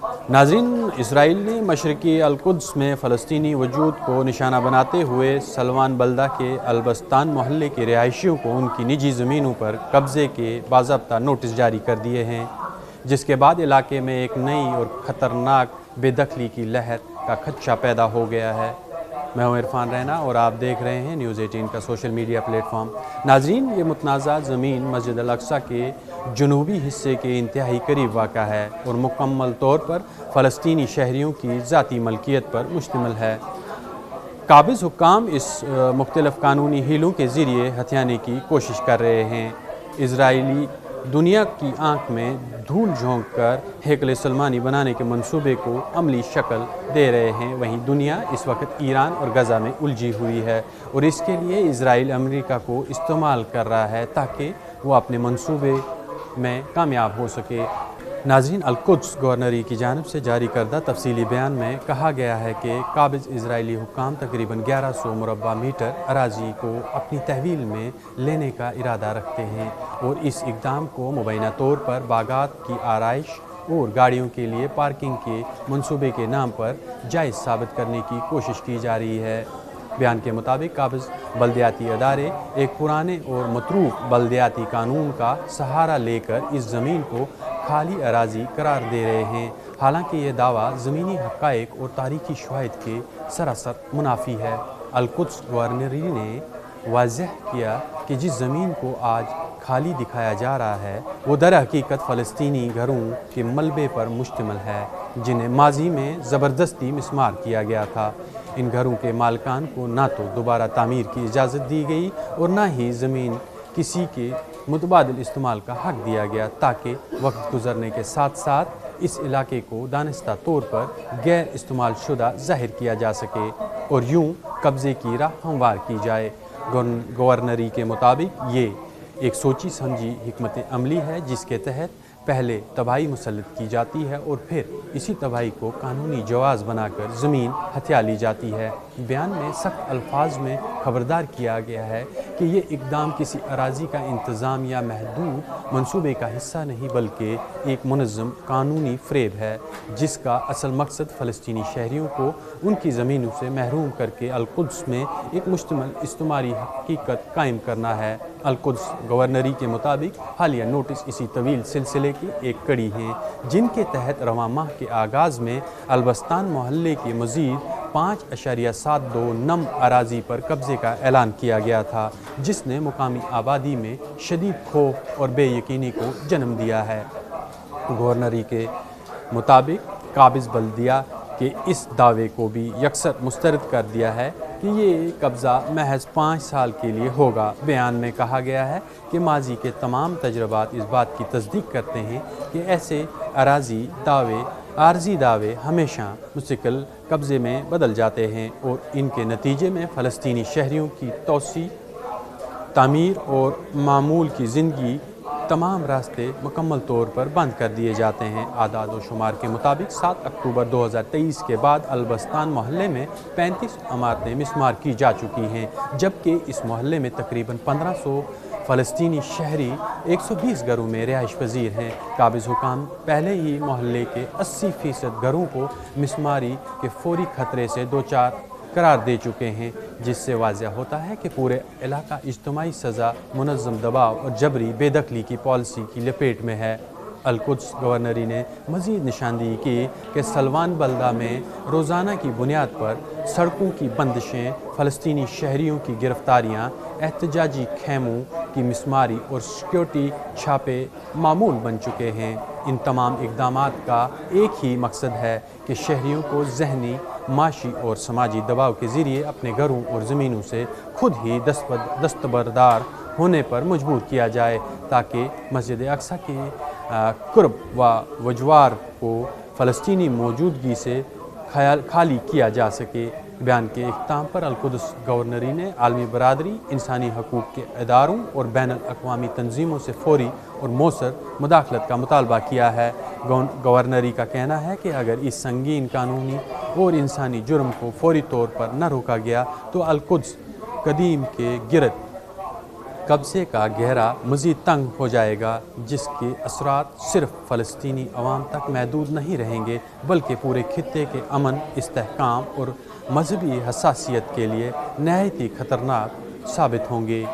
ناظرین، اسرائیل نے مشرقی القدس میں فلسطینی وجود کو نشانہ بناتے ہوئے سلوان بلدہ کے البستان محلے کے رہائشیوں کو ان کی نجی زمینوں پر قبضے کے باضابطہ نوٹس جاری کر دیے ہیں، جس کے بعد علاقے میں ایک نئی اور خطرناک بے دخلی کی لہر کا خدشہ پیدا ہو گیا ہے۔ میں ہوں عرفان رینا اور آپ دیکھ رہے ہیں نیوز 18 کا سوشل میڈیا پلیٹ فارم۔ ناظرین، یہ متنازع زمین مسجد الاقصیٰ کے جنوبی حصے کے انتہائی قریب واقع ہے اور مکمل طور پر فلسطینی شہریوں کی ذاتی ملکیت پر مشتمل ہے۔ قابض حکام اس مختلف قانونی ہیلوں کے ذریعے ہتھیانے کی کوشش کر رہے ہیں۔ اسرائیلی دنیا کی آنکھ میں دھول جھونک کر ہیکل سلیمانی بنانے کے منصوبے کو عملی شکل دے رہے ہیں۔ وہیں دنیا اس وقت ایران اور غزہ میں الجھی ہوئی ہے اور اس کے لیے اسرائیل امریکہ کو استعمال کر رہا ہے تاکہ وہ اپنے منصوبے میں کامیاب ہو سکے۔ ناظرین، القدس گورنری کی جانب سے جاری کردہ تفصیلی بیان میں کہا گیا ہے کہ قابض اسرائیلی حکام تقریباً 1100 مربع میٹر اراضی کو اپنی تحویل میں لینے کا ارادہ رکھتے ہیں اور اس اقدام کو مبینہ طور پر باغات کی آرائش اور گاڑیوں کے لیے پارکنگ کے منصوبے کے نام پر جائز ثابت کرنے کی کوشش کی جا رہی ہے۔ بیان کے مطابق قابض بلدیاتی ادارے ایک پرانے اور متروک بلدیاتی قانون کا سہارا لے کر اس زمین کو خالی اراضی قرار دے رہے ہیں، حالانکہ یہ دعویٰ زمینی حقائق اور تاریخی شواہد کے سراسر منافی ہے۔ القدس گورنری نے واضح کیا کہ جس زمین کو آج خالی دکھایا جا رہا ہے وہ در حقیقت فلسطینی گھروں کے ملبے پر مشتمل ہے جنہیں ماضی میں زبردستی مسمار کیا گیا تھا۔ ان گھروں کے مالکان کو نہ تو دوبارہ تعمیر کی اجازت دی گئی اور نہ ہی زمین کسی کے متبادل استعمال کا حق دیا گیا تاکہ وقت گزرنے کے ساتھ ساتھ اس علاقے کو دانستہ طور پر غیر استعمال شدہ ظاہر کیا جا سکے اور یوں قبضے کی راہ ہموار کی جائے۔ گورنری کے مطابق یہ ایک سوچی سمجھی حکمت عملی ہے جس کے تحت پہلے تباہی مسلط کی جاتی ہے اور پھر اسی تباہی کو قانونی جواز بنا کر زمین ہتھیا لی جاتی ہے۔ بیان میں سخت الفاظ میں خبردار کیا گیا ہے کہ یہ اقدام کسی اراضی کا انتظام یا محدود منصوبے کا حصہ نہیں بلکہ ایک منظم قانونی فریب ہے جس کا اصل مقصد فلسطینی شہریوں کو ان کی زمینوں سے محروم کر کے القدس میں ایک مشتمل استعماری حقیقت قائم کرنا ہے۔ القدس گورنری کے مطابق حالیہ نوٹس اسی طویل سلسلے کی ایک کڑی ہیں جن کے تحت رواں ماہ کے آغاز میں البستان محلے کے مزید 5.72 نم اراضی پر قبضے کا اعلان کیا گیا تھا جس نے مقامی آبادی میں شدید خوف اور بے یقینی کو جنم دیا ہے۔ گورنری کے مطابق قابض بلدیہ کے اس دعوے کو بھی یکسر مسترد کر دیا ہے کہ یہ قبضہ محض 5 سال کے لیے ہوگا۔ بیان میں کہا گیا ہے کہ ماضی کے تمام تجربات اس بات کی تصدیق کرتے ہیں کہ ایسے عارضی دعوے ہمیشہ مستقل قبضے میں بدل جاتے ہیں اور ان کے نتیجے میں فلسطینی شہریوں کی توسیع، تعمیر اور معمول کی زندگی تمام راستے مکمل طور پر بند کر دیے جاتے ہیں۔ اعداد و شمار کے مطابق 7 اکتوبر 2023 کے بعد البستان محلے میں 35 عمارتیں مسمار کی جا چکی ہیں جبکہ اس محلے میں تقریباً 1500 فلسطینی شہری 120 گھروں میں رہائش پذیر ہیں۔ قابض حکام پہلے ہی محلے کے 80% گھروں کو مسماری کے فوری خطرے سے دوچار قرار دے چکے ہیں جس سے واضح ہوتا ہے کہ پورے علاقہ اجتماعی سزا، منظم دباؤ اور جبری بے دخلی کی پالیسی کی لپیٹ میں ہے۔ القدس گورنری نے مزید نشاندہی کی کہ سلوان بلدہ میں روزانہ کی بنیاد پر سڑکوں کی بندشیں، فلسطینی شہریوں کی گرفتاریاں، احتجاجی خیموں کی مسماری اور سیکیورٹی چھاپے معمول بن چکے ہیں۔ ان تمام اقدامات کا ایک ہی مقصد ہے کہ شہریوں کو ذہنی، معاشی اور سماجی دباؤ کے ذریعے اپنے گھروں اور زمینوں سے خود ہی دستبردار ہونے پر مجبور کیا جائے تاکہ مسجد اقصیٰ کے قرب و وجوار کو فلسطینی موجودگی سے خالی کیا جا سکے۔ بیان کے اختتام پر القدس گورنری نے عالمی برادری، انسانی حقوق کے اداروں اور بین الاقوامی تنظیموں سے فوری اور مؤثر مداخلت کا مطالبہ کیا ہے۔ گورنری کا کہنا ہے کہ اگر اس سنگین قانونی اور انسانی جرم کو فوری طور پر نہ روکا گیا تو القدس قدیم کے گرد قبضے کا گہرا مزید تنگ ہو جائے گا، جس کے اثرات صرف فلسطینی عوام تک محدود نہیں رہیں گے بلکہ پورے خطے کے امن، استحکام اور مذہبی حساسیت کے لیے نہایت ہی خطرناک ثابت ہوں گے۔